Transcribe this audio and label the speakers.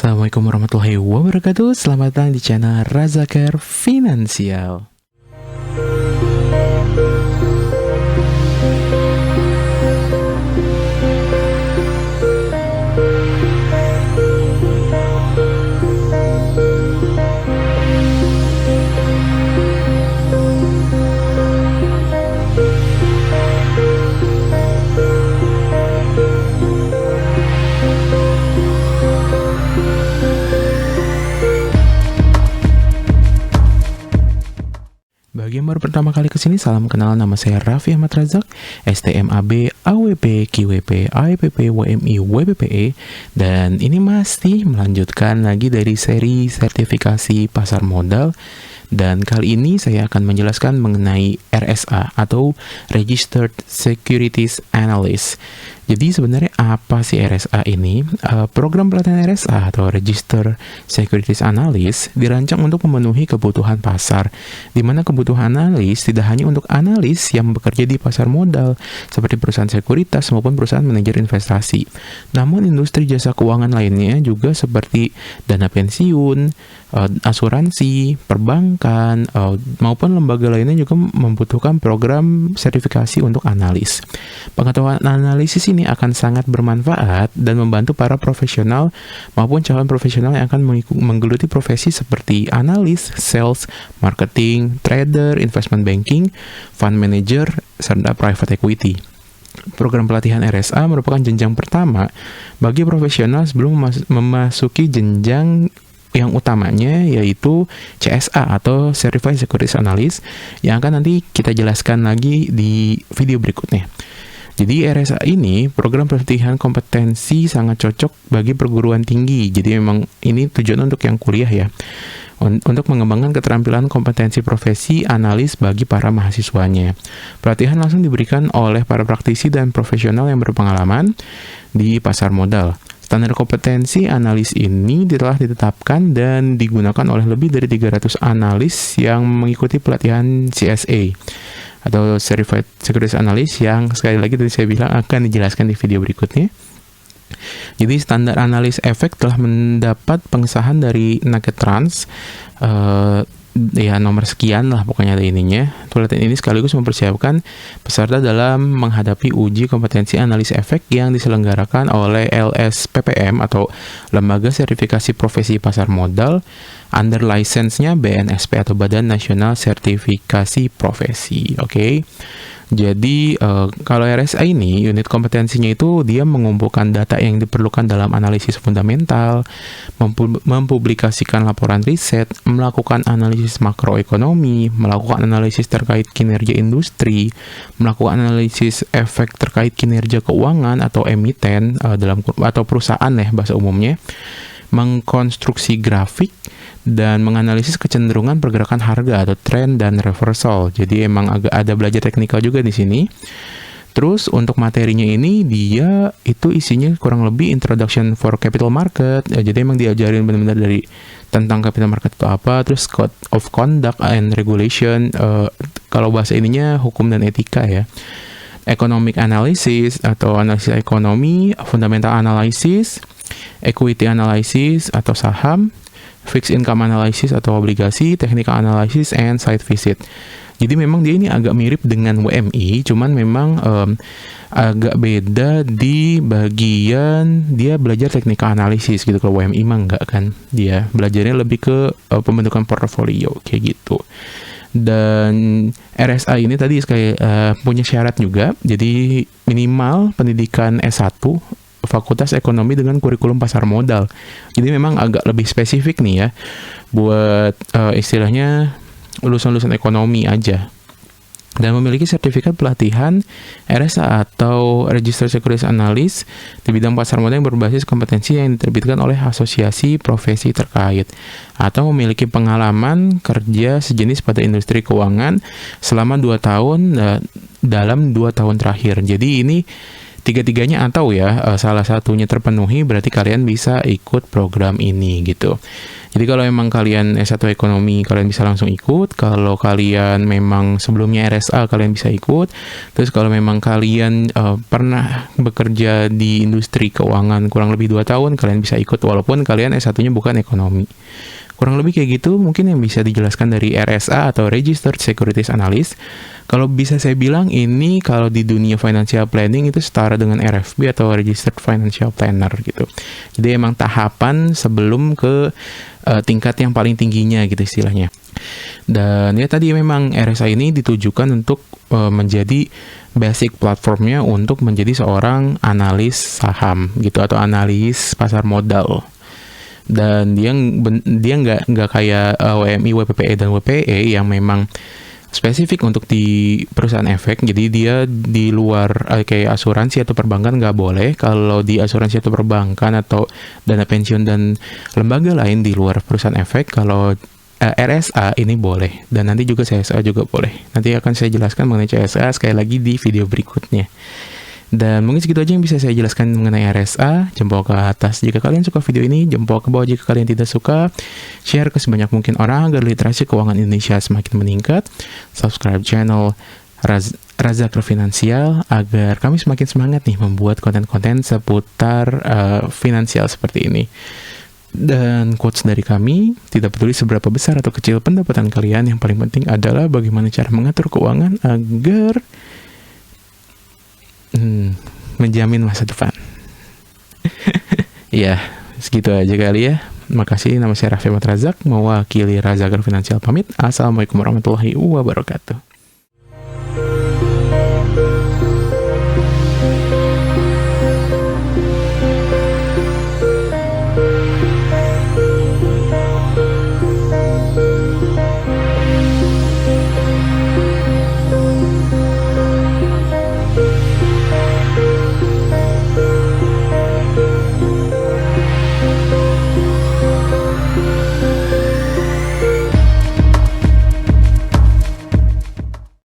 Speaker 1: Assalamualaikum warahmatullahi wabarakatuh. Selamat datang di channel Razakar Finansial. Bagi yang baru pertama kali kesini, salam kenal, nama saya Raffi Ahmad Razak, STMAB, AWP, QWP, AIPP, WMI, WBPE, dan ini masih melanjutkan lagi dari seri sertifikasi pasar modal. Dan kali ini saya akan menjelaskan mengenai RSA atau Registered Securities Analyst. Jadi sebenarnya apa sih RSA ini? Program pelatihan RSA atau Registered Securities Analyst dirancang untuk memenuhi kebutuhan pasar, di mana kebutuhan analis tidak hanya untuk analis yang bekerja di pasar modal, seperti perusahaan sekuritas maupun perusahaan manajer investasi. Namun industri jasa keuangan lainnya juga seperti dana pensiun, asuransi, perbankan, maupun lembaga lainnya juga membutuhkan program sertifikasi untuk analis. Pengetahuan analisis ini akan sangat bermanfaat dan membantu para profesional maupun calon profesional yang akan menggeluti profesi seperti analis, sales, marketing, trader, investment banking, fund manager, serta private equity. Program pelatihan RSA merupakan jenjang pertama bagi profesional sebelum memasuki jenjang yang utamanya, yaitu CSA atau Certified Securities Analyst, yang akan nanti kita jelaskan lagi di video berikutnya. Jadi RSA ini program pelatihan kompetensi sangat cocok bagi perguruan tinggi. Jadi memang ini tujuan untuk yang kuliah ya, untuk mengembangkan keterampilan kompetensi profesi analis bagi para mahasiswanya. Pelatihan langsung diberikan oleh para praktisi dan profesional yang berpengalaman di pasar modal. Standar kompetensi analis ini telah ditetapkan dan digunakan oleh lebih dari 300 analis yang mengikuti pelatihan CSA atau Certified Securities Analyst, yang sekali lagi tadi saya bilang akan dijelaskan di video berikutnya. Jadi standar analis efek telah mendapat pengesahan dari Naketrans, ya nomor sekian lah pokoknya ada ininya. Pelatihan ini sekaligus mempersiapkan peserta dalam menghadapi uji kompetensi analis efek yang diselenggarakan oleh LSPPM atau Lembaga Sertifikasi Profesi Pasar Modal, under license-nya BNSP atau Badan Nasional Sertifikasi Profesi. Oke. Jadi kalau RSA ini unit kompetensinya itu dia mengumpulkan data yang diperlukan dalam analisis fundamental, mempublikasikan laporan riset, melakukan analisis makroekonomi, melakukan analisis terkait kinerja industri, melakukan analisis efek terkait kinerja keuangan atau emiten atau perusahaan ya bahasa umumnya, mengkonstruksi grafik, dan menganalisis kecenderungan pergerakan harga atau trend dan reversal. Jadi emang agak ada belajar teknikal juga di sini. Terus untuk materinya ini dia itu isinya kurang lebih introduction for capital market. Jadi emang diajarin benar-benar dari tentang capital market itu apa, terus code of conduct and regulation, kalau bahasa ininya hukum dan etika ya. Economic analysis atau analisis ekonomi, fundamental analysis, equity analysis atau saham, fixed income analysis atau obligasi, technical analysis, and site visit. Jadi memang dia ini agak mirip dengan WMI, cuman memang agak beda di bagian dia belajar technical analysis gitu. Kalau WMI mah enggak kan, dia belajarnya lebih ke pembentukan portofolio kayak gitu. Dan RSA ini tadi punya syarat juga, jadi minimal pendidikan S1 Fakultas Ekonomi dengan kurikulum pasar modal. Jadi memang agak lebih spesifik nih ya buat istilahnya lulusan-lulusan ekonomi aja. Dan memiliki sertifikat pelatihan RSA atau Registered Securities Analyst di bidang pasar modal yang berbasis kompetensi yang diterbitkan oleh asosiasi profesi terkait, atau memiliki pengalaman kerja sejenis pada industri keuangan selama 2 tahun dalam 2 tahun terakhir. Jadi ini tiga-tiganya atau ya salah satunya terpenuhi, berarti kalian bisa ikut program ini gitu. Jadi kalau memang kalian S1 ekonomi, kalian bisa langsung ikut. Kalau kalian memang sebelumnya RSA, kalian bisa ikut. Terus kalau memang kalian pernah bekerja di industri keuangan kurang lebih 2 tahun, kalian bisa ikut walaupun kalian S1-nya bukan ekonomi. Kurang lebih kayak gitu mungkin yang bisa dijelaskan dari RSA atau Registered Securities Analyst. Kalau bisa saya bilang ini kalau di dunia financial planning itu setara dengan RFP atau Registered Financial Planner gitu. Jadi emang tahapan sebelum ke tingkat yang paling tingginya gitu istilahnya. Dan ya tadi memang RSA ini ditujukan untuk menjadi basic platformnya untuk menjadi seorang analis saham gitu atau analis pasar modal. Dan dia nggak kayak WMI, WPPE, dan WPE yang memang spesifik untuk di perusahaan efek. Jadi dia di luar kayak asuransi atau perbankan nggak boleh. Kalau di asuransi atau perbankan atau dana pensiun dan lembaga lain di luar perusahaan efek, kalau RSA ini boleh. Dan nanti juga CSA juga boleh. Nanti akan saya jelaskan mengenai CSA sekali lagi di video berikutnya. Dan mungkin segitu aja yang bisa saya jelaskan mengenai RSA. Jempol ke atas jika kalian suka video ini, jempol ke bawah jika kalian tidak suka. Share ke sebanyak mungkin orang agar literasi keuangan Indonesia semakin meningkat. Subscribe channel Razak Finansial agar kami semakin semangat nih membuat konten-konten seputar finansial seperti ini. Dan quotes dari kami, tidak peduli seberapa besar atau kecil pendapatan kalian, yang paling penting adalah bagaimana cara mengatur keuangan agar menjamin masa depan. Ya, segitu aja kali ya. Makasih, nama saya Raffi Ahmad Razak, mewakili Razak Finansial pamit. Assalamualaikum warahmatullahi wabarakatuh.